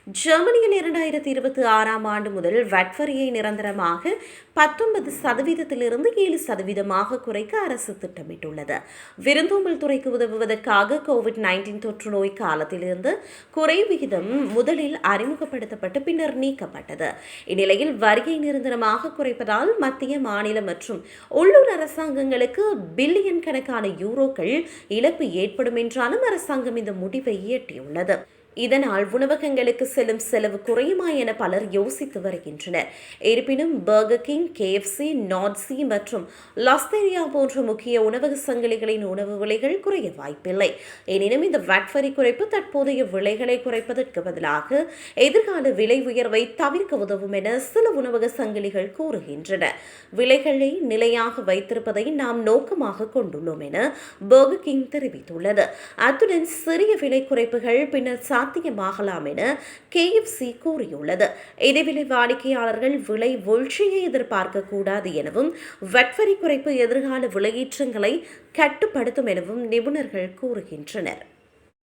ஜெர்மனியில் 2026ஆம் ஆண்டு முதல் வட் வரியை நிரந்தரமாக 19%-இலிருந்து 7%-ஆக குறைக்க அரசு திட்டமிட்டுள்ளது. விருந்தோம்பல் துறைக்கு உதவுவதற்காக கோவிட்-19 தொற்று நோய் காலத்திலிருந்து குறை விகிதம் முதலில் அறிமுகப்படுத்தப்பட்டு பின்னர் நீக்கப்பட்டது. இந்நிலையில் வரியை நிரந்தரமாக குறைப்பதால் மத்திய, மாநில மற்றும் உள்ளூர் அரசாங்கங்களுக்கு பில்லியன் கணக்கான யூரோக்கள் இழப்பு ஏற்படும் என்றாலும் அரசாங்கம் இந்த முடிவை எட்டியுள்ளது. இதனால் உணவகங்களுக்கு செல்லும் செலவு குறையுமா என பலர் யோசித்து வருகின்றனர். இருப்பினும் பர்கர் கிங், KFC, நாட்ஸி மற்றும் லாஸ்தேரியா போன்ற முக்கிய உணவக சங்கிலிகளின் உணவு விலைகள் குறைய வாய்ப்பில்லை. எனினும் இந்த வட் வரி குறைப்பு தற்போதைய விலைகளை குறைப்பதற்கு பதிலாக எதிர்கால விலை உயர்வை தவிர்க்க உதவும் என சில உணவக சங்கிலிகள் கூறுகின்றன. விலைகளை நிலையாக வைத்திருப்பதை நாம் நோக்கமாக கொண்டுள்ளோம் என பர்கர் கிங் தெரிவித்துள்ளது. அத்துடன் சிறிய விலை குறைப்புகள் பின்னர் சாத்தியமாகலாம் என KFC கூறியுள்ளது. இதேவேளை வாடிக்கையாளர்கள் விலை வீழ்ச்சியை எதிர்பார்க்க கூடாது எனவும் வட் வரி குறைப்பு எதிர்கால விலையேற்றங்களை கட்டுப்படுத்தும் எனவும் நிபுணர்கள் கூறுகின்றனர்.